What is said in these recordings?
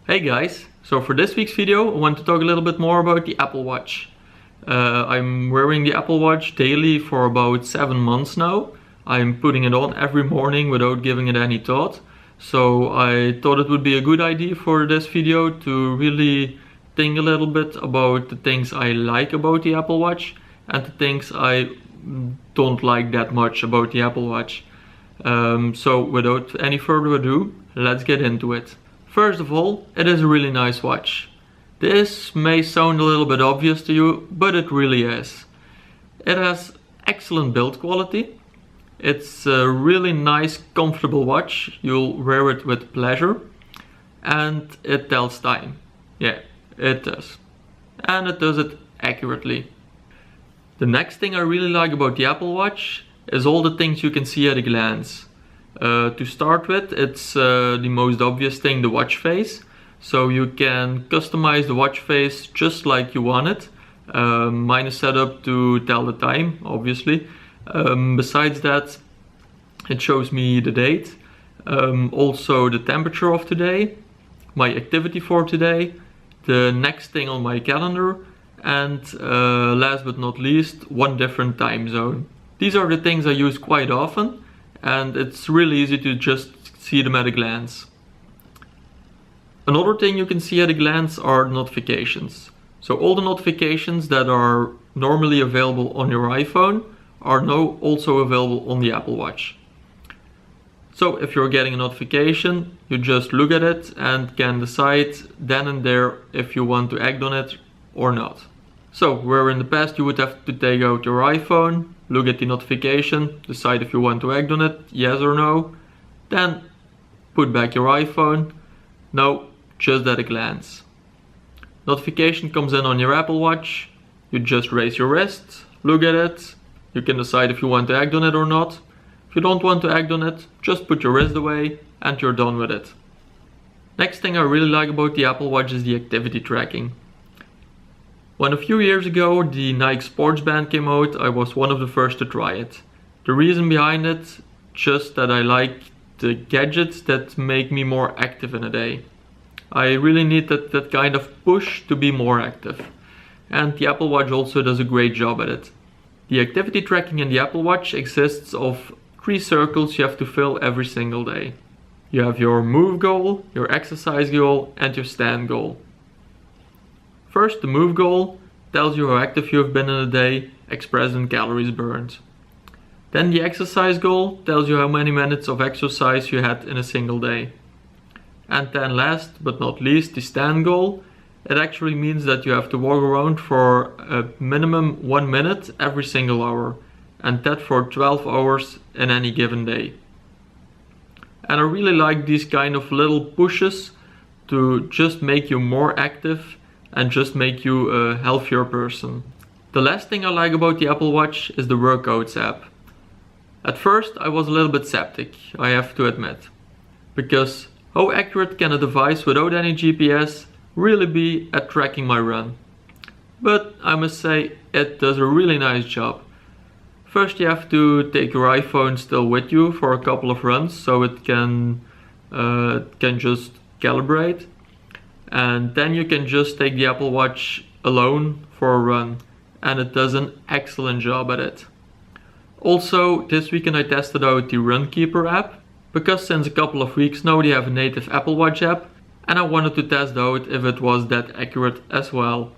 Hey guys, so for this week's video I want to talk a little bit more about the Apple Watch. I'm wearing the Apple Watch daily for about 7 months now. I'm putting it on every morning without giving it any thought. So I thought it would be a good idea for this video to really think a little bit about the things I like about the Apple Watch and the things I don't like that much about the Apple Watch. So without any further ado, let's get into it. First of all, it is a really nice watch. This may sound a little bit obvious to you, but it really is. It has excellent build quality. It's a really nice, comfortable watch. You'll wear it with pleasure. And it tells time. Yeah, it does. And it does it accurately. The next thing I really like about the Apple Watch is all the things you can see at a glance. To start with, it's the most obvious thing, the watch face. So you can customize the watch face just like you want it. Mine is set up to tell the time, obviously. Besides that, it shows me the date, also the temperature of today, my activity for today, the next thing on my calendar, and last but not least, one different time zone. These are the things I use quite often, and it's really easy to just see them at a glance. Another thing you can see at a glance are notifications. So all the notifications that are normally available on your iPhone are now also available on the Apple Watch. So if you're getting a notification, you just look at it and can decide then and there if you want to act on it or not. So where in the past you would have to take out your iPhone, look at the notification, decide if you want to act on it, yes or no, then put back your iPhone. No, just at a glance. Notification comes in on your Apple Watch, you just raise your wrist, look at it, you can decide if you want to act on it or not. If you don't want to act on it, just put your wrist away and you're done with it. Next thing I really like about the Apple Watch is the activity tracking. When a few years ago the Nike Sports Band came out, I was one of the first to try it. The reason behind it, just that I like the gadgets that make me more active in a day. I really need that kind of push to be more active. And the Apple Watch also does a great job at it. The activity tracking in the Apple Watch exists of 3 circles you have to fill every single day. You have your move goal, your exercise goal, and your stand goal. First, the move goal tells you how active you have been in a day, expressed in calories burned. Then the exercise goal tells you how many minutes of exercise you had in a single day. And then last but not least, the stand goal. It actually means that you have to walk around for a minimum 1 minute every single hour. And that for 12 hours in any given day. And I really like these kind of little pushes to just make you more active and just make you a healthier person. The last thing I like about the Apple Watch is the workouts app. At first I was a little bit skeptic, I have to admit. Because how accurate can a device without any GPS really be at tracking my run? But I must say it does a really nice job. First you have to take your iPhone still with you for a couple of runs so it can just calibrate. And then you can just take the Apple Watch alone for a run, and it does an excellent job at it. Also, this weekend I tested out the Runkeeper app, because since a couple of weeks now they have a native Apple Watch app, and I wanted to test out if it was that accurate as well.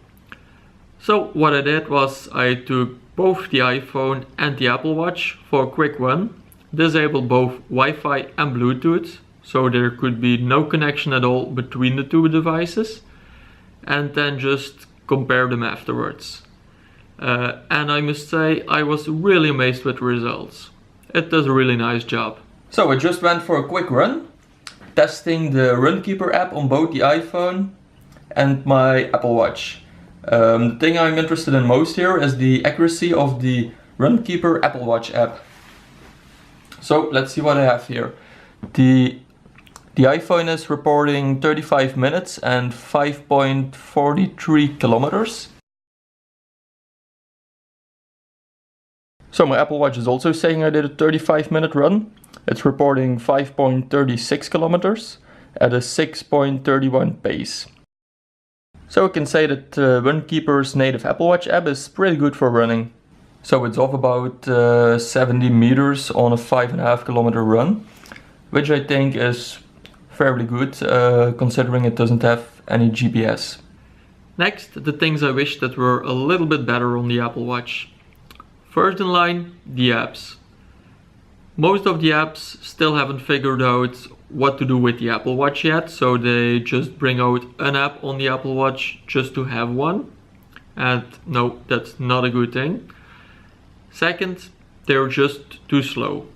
So what I did was I took both the iPhone and the Apple Watch for a quick run, disabled both Wi-Fi and Bluetooth, so there could be no connection at all between the two devices, and then just compare them afterwards. And I must say I was really amazed with the results. It does a really nice job. So I just went for a quick run, testing the Runkeeper app on both the iPhone and my Apple Watch. The thing I'm interested in most here is the accuracy of the Runkeeper Apple Watch app. So let's see what I have here. The iPhone is reporting 35 minutes and 5.43 kilometers. So my Apple Watch is also saying I did a 35-minute run. It's reporting 5.36 kilometers. at a 6.31 pace. So I can say that Runkeeper's native Apple Watch app is pretty good for running. So it's off about 70 meters on a 5.5 kilometer run, which I think is fairly good considering it doesn't have any GPS. Next, the things I wish that were a little bit better on the Apple Watch. First in line, the apps. Most of the apps still haven't figured out what to do with the Apple Watch yet, so they just bring out an app on the Apple Watch just to have one. And no, that's not a good thing. Second, they're just too slow.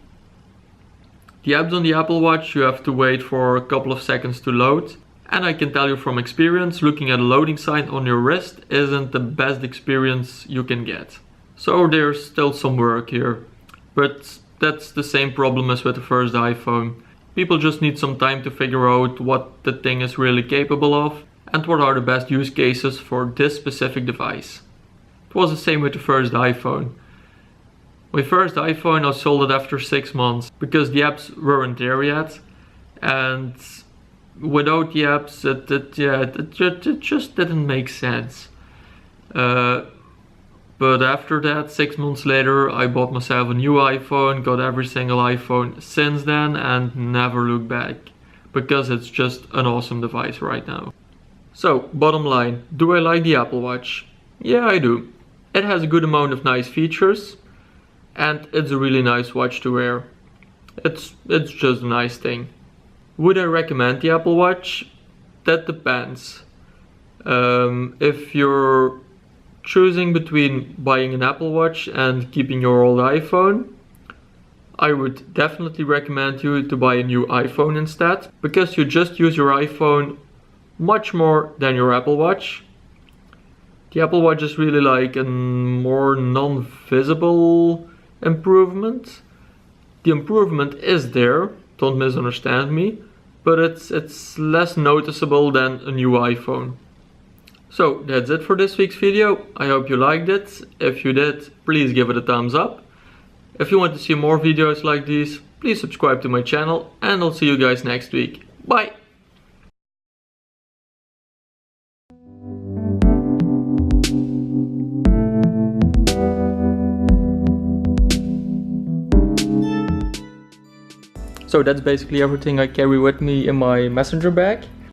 The apps on the Apple Watch, you have to wait for a couple of seconds to load. And I can tell you from experience, looking at a loading sign on your wrist isn't the best experience you can get. So there's still some work here. But that's the same problem as with the first iPhone. People just need some time to figure out what the thing is really capable of and what are the best use cases for this specific device. It was the same with the first iPhone. My first iPhone I sold it after 6 months because the apps weren't there yet, and without the apps it just didn't make sense. But after that, 6 months later, I bought myself a new iPhone, got every single iPhone since then and never looked back, because it's just an awesome device right now. So, bottom line, do I like the Apple Watch? Yeah, I do. It has a good amount of nice features, and it's a really nice watch to wear. It's just a nice thing. Would I recommend the Apple Watch? That depends. If you're choosing between buying an Apple Watch and keeping your old iPhone, I would definitely recommend you to buy a new iPhone instead, because you just use your iPhone much more than your Apple Watch. The Apple Watch is really like a more non-visible improvement. The improvement is there, don't misunderstand me, but it's less noticeable than a new iPhone. So that's it for this week's video. I hope you liked it. If you did, please give it a thumbs up. If you want to see more videos like these, please subscribe to my channel, and I'll see you guys next week. Bye! So that's basically everything I carry with me in my messenger bag.